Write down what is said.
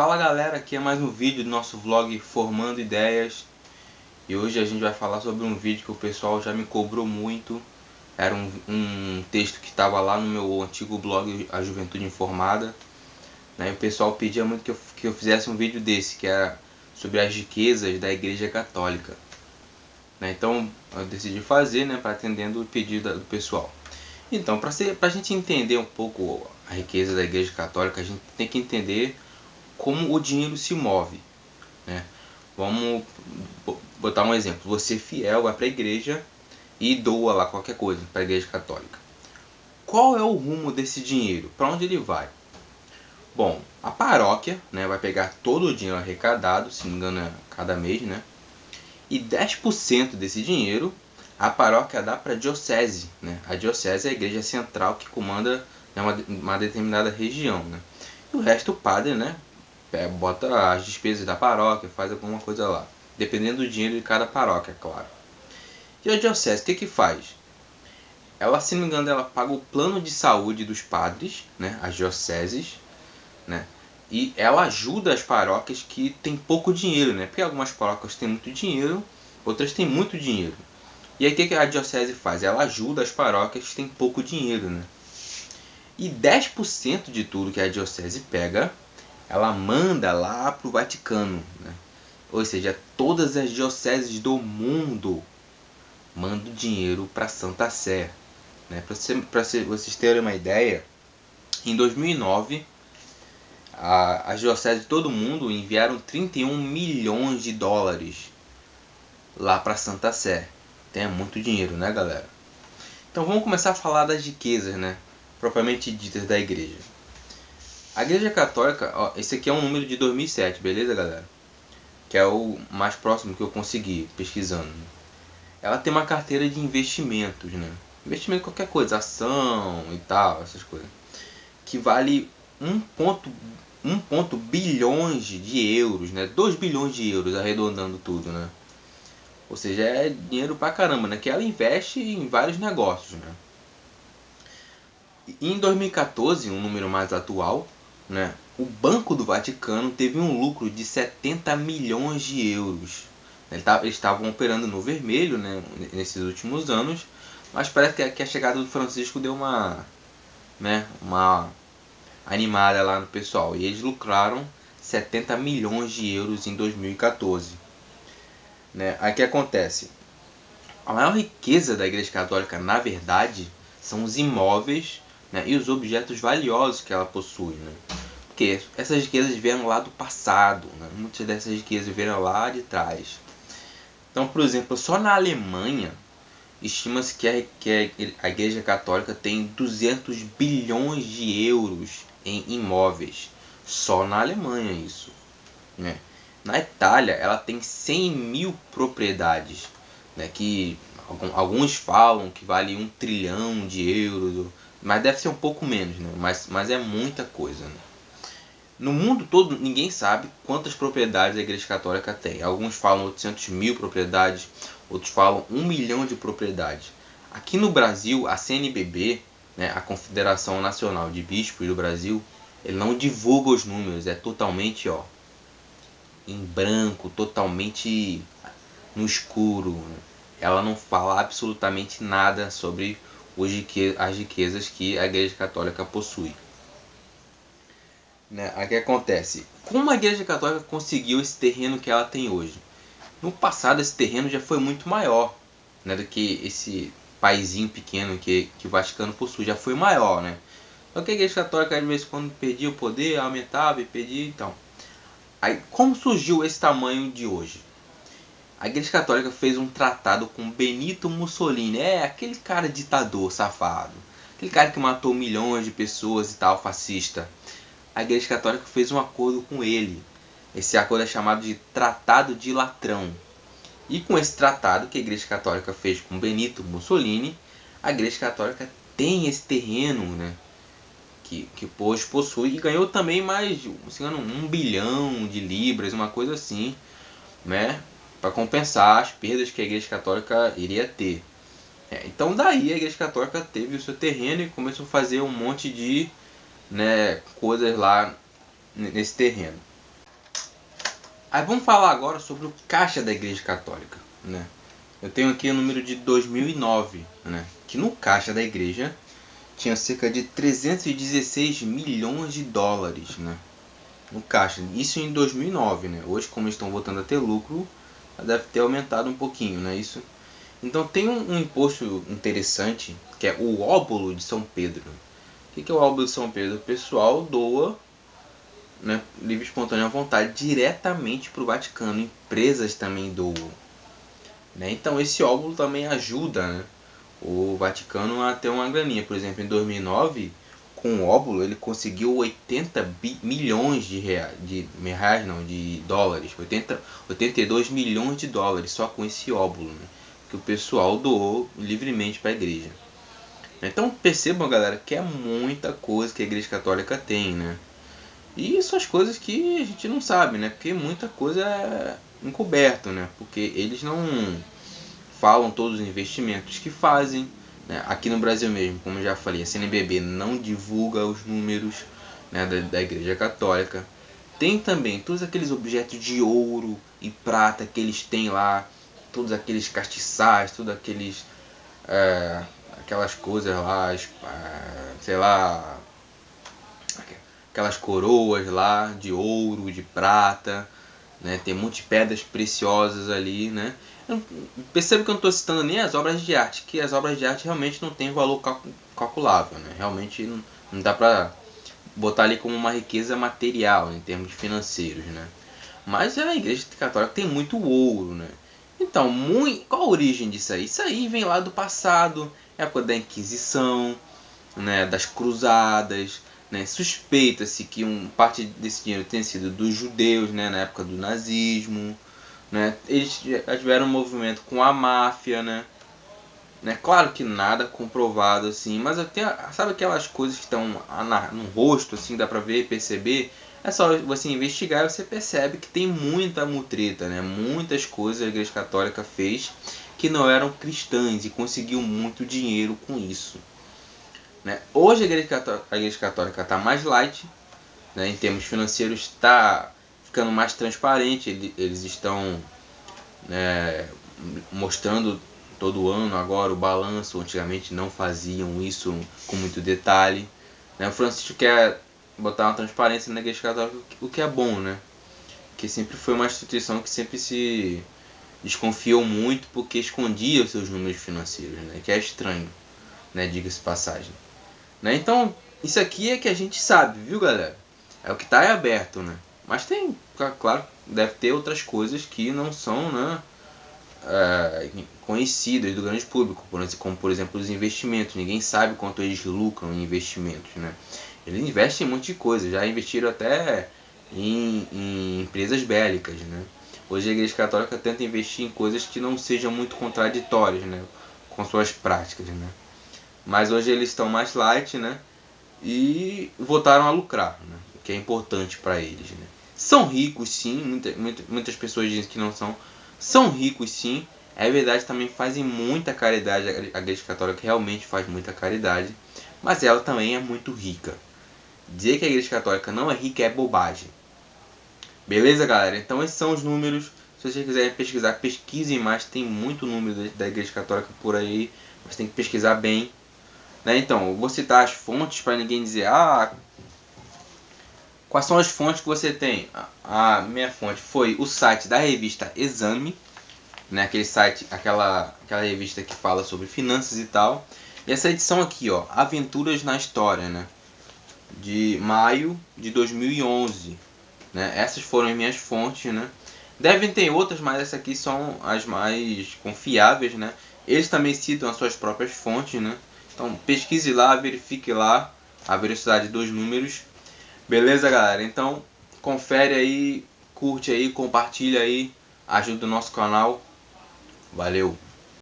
Fala galera, aqui é mais um vídeo do nosso vlog Formando Ideias. E hoje a gente vai falar sobre um vídeo que o pessoal já me cobrou muito. Era um texto que estava lá no meu antigo blog, A Juventude Informada, né? E o pessoal pedia muito que eu fizesse um vídeo desse, que era sobre as riquezas da Igreja Católica, né? Então eu decidi fazer, né, para atendendo o pedido do pessoal. Então, para a gente entender um pouco a riqueza da Igreja Católica, a gente tem que entender como o dinheiro se move, né? Vamos botar um exemplo. Você fiel vai para a igreja e doa lá qualquer coisa para a Igreja Católica. Qual é o rumo desse dinheiro? Para onde ele vai? Bom, a paróquia, né, vai pegar todo o dinheiro arrecadado, se não me engano é cada mês, né? E 10% desse dinheiro a paróquia dá para a diocese, né? A diocese é a igreja central que comanda, né, uma determinada região, né? E o resto o padre, né, bota as despesas da paróquia, faz alguma coisa lá, dependendo do dinheiro de cada paróquia, claro. E a diocese, o que faz? Ela, se não me engano, ela paga o plano de saúde dos padres, né, as dioceses, né, e ela ajuda as paróquias que têm pouco dinheiro, né, porque algumas paróquias têm muito dinheiro, outras têm muito dinheiro. E aí o que a diocese faz? Ela ajuda as paróquias que têm pouco dinheiro, né? E 10% de tudo que a diocese pega, ela manda lá para o Vaticano, né? Ou seja, todas as dioceses do mundo mandam dinheiro para a Santa Sé, né? Para vocês terem uma ideia, em 2009, as dioceses de todo mundo enviaram 31 milhões de dólares lá para a Santa Sé. Então é muito dinheiro, né, galera? Então vamos começar a falar das riquezas, né, propriamente ditas da igreja. A Igreja Católica, ó, esse aqui é um número de 2007, beleza, galera? Que é o mais próximo que eu consegui pesquisando. Ela tem uma carteira de investimentos, né? Investimento em qualquer coisa, ação e tal, essas coisas. Que vale 1 bilhões de euros, né? 2 bilhões de euros, arredondando tudo, né? Ou seja, é dinheiro pra caramba, né? Que ela investe em vários negócios, né? E em 2014, um número mais atual, né? O Banco do Vaticano teve um lucro de 70 milhões de euros. Eles estavam operando no vermelho, né, nesses últimos anos, mas parece que a chegada do Francisco deu uma animada lá no pessoal. E eles lucraram 70 milhões de euros em 2014. Né? Aí o que acontece? A maior riqueza da Igreja Católica, na verdade, são os imóveis, né, e os objetos valiosos que ela possui. Né? Porque essas riquezas vieram lá do passado, né? Muitas dessas riquezas vieram lá de trás. Então, por exemplo, só na Alemanha, estima-se que a Igreja Católica tem 200 bilhões de euros em imóveis. Só na Alemanha isso. Né? Na Itália, ela tem 100 mil propriedades, né? Que alguns falam que vale 1 trilhão de euros, mas deve ser um pouco menos, né? Mas é muita coisa. Né? No mundo todo, ninguém sabe quantas propriedades a Igreja Católica tem. Alguns falam 800 mil propriedades, outros falam 1 milhão de propriedades. Aqui no Brasil, a CNBB, né, a Confederação Nacional de Bispos do Brasil, ele não divulga os números, é totalmente em branco, totalmente no escuro. Ela não fala absolutamente nada sobre as riquezas que a Igreja Católica possui. Né? Aí o que acontece? Como a Igreja Católica conseguiu esse terreno que ela tem hoje? No passado esse terreno já foi muito maior, né, do que esse paizinho pequeno que o Vaticano possui, já foi maior, né? Só que a Igreja Católica às vezes quando perdia o poder, aumentava e perdia, então. Aí como surgiu esse tamanho de hoje? A Igreja Católica fez um tratado com Benito Mussolini, aquele cara ditador safado, aquele cara que matou milhões de pessoas e tal, fascista. A Igreja Católica fez um acordo com ele. Esse acordo é chamado de Tratado de Latrão. E com esse tratado que a Igreja Católica fez com Benito Mussolini, a Igreja Católica tem esse terreno, né, que hoje possui, e ganhou também mais, se não me engano, 1 bilhão de libras, uma coisa assim, né, para compensar as perdas que a Igreja Católica iria ter. Então daí a Igreja Católica teve o seu terreno e começou a fazer um monte de, né, coisas lá nesse terreno. Aí vamos falar agora sobre o caixa da Igreja Católica, né? Eu tenho aqui o número de 2009, né? Que no caixa da igreja tinha cerca de 316 milhões de dólares, né? No caixa. Isso em 2009, né? Hoje, como estão voltando a ter lucro, deve ter aumentado um pouquinho, né? Isso. Então tem um imposto interessante, que é o óbolo de São Pedro. O que é o óbolo de São Pedro? O pessoal doa, né, livre e espontânea vontade, diretamente para o Vaticano. Empresas também doam. Né? Então esse óbolo também ajuda, né, o Vaticano a ter uma graninha. Por exemplo, em 2009, com o óbolo, ele conseguiu 80 milhões de dólares, 82 milhões de dólares só com esse óbolo, né, que o pessoal doou livremente para a igreja. Então percebam, galera, que é muita coisa que a Igreja Católica tem, né? E isso as coisas que a gente não sabe, né? Porque muita coisa é encoberto, né? Porque eles não falam todos os investimentos que fazem, né? Aqui no Brasil mesmo, como eu já falei, a CNBB não divulga os números, né, da Igreja Católica. Tem também todos aqueles objetos de ouro e prata que eles têm lá, todos aqueles castiçais, todos aqueles aquelas coisas lá, sei lá, aquelas coroas lá de ouro, de prata, né? Tem muitas pedras preciosas ali, né? Percebo que eu não estou citando nem as obras de arte, que as obras de arte realmente não têm valor calculável, né? Realmente não dá para botar ali como uma riqueza material em termos financeiros, né? Mas a Igreja Católica tem muito ouro, né? Então, qual a origem disso aí? Isso aí vem lá do passado, época da Inquisição, né, das cruzadas, né? Suspeita-se que parte desse dinheiro tenha sido dos judeus, né, na época do nazismo, né? Eles já tiveram um movimento com a máfia, né? Claro que nada comprovado assim, mas até sabe aquelas coisas que estão no rosto assim, dá pra ver, perceber. É só você investigar e você percebe que tem muita mutreta, né? Muitas coisas a Igreja Católica fez que não eram cristãs e conseguiu muito dinheiro com isso. Né? Hoje a Igreja Católica está mais light, né? Em termos financeiros está ficando mais transparente, eles estão, né, mostrando todo ano agora o balanço. Antigamente não faziam isso com muito detalhe, né? O Francisco quer botar uma transparência na Igreja Católica, o que é bom, né? Que sempre foi uma instituição que sempre se desconfiou muito porque escondia os seus números financeiros, né? Que é estranho, né? Diga-se passagem. Né? Então, isso aqui é que a gente sabe, viu, galera? É o que está aberto, né? Mas tem, claro, deve ter outras coisas que não são, né, conhecidas do grande público, como por exemplo os investimentos. Ninguém sabe quanto eles lucram em investimentos, né? Eles investem em um monte de coisa, já investiram até em empresas bélicas, né? Hoje a Igreja Católica tenta investir em coisas que não sejam muito contraditórias, né, com suas práticas, né? Mas hoje eles estão mais light, né? E voltaram a lucrar, né? O que é importante para eles, né? São ricos, sim. Muitas pessoas dizem que não são. São ricos, sim. É verdade, também fazem muita caridade. A Igreja Católica realmente faz muita caridade, mas ela também é muito rica. Dizer que a Igreja Católica não é rica é bobagem. Beleza, galera? Então esses são os números. Se vocês quiserem pesquisar, pesquisem mais. Tem muito número da Igreja Católica por aí. Você tem que pesquisar bem. Né? Então, eu vou citar as fontes para ninguém dizer: quais são as fontes que você tem? A minha fonte foi o site da revista Exame, né? Aquele site, aquela revista que fala sobre finanças e tal. E essa edição aqui, ó, Aventuras na História, né? De maio de 2011. Né? Essas foram as minhas fontes, né? Devem ter outras, mas essas aqui são as mais confiáveis, né? Eles também citam as suas próprias fontes, né? Então pesquise lá, verifique lá a veracidade dos números. Beleza, galera? Então confere aí, curte aí, compartilha aí, ajuda o nosso canal. Valeu!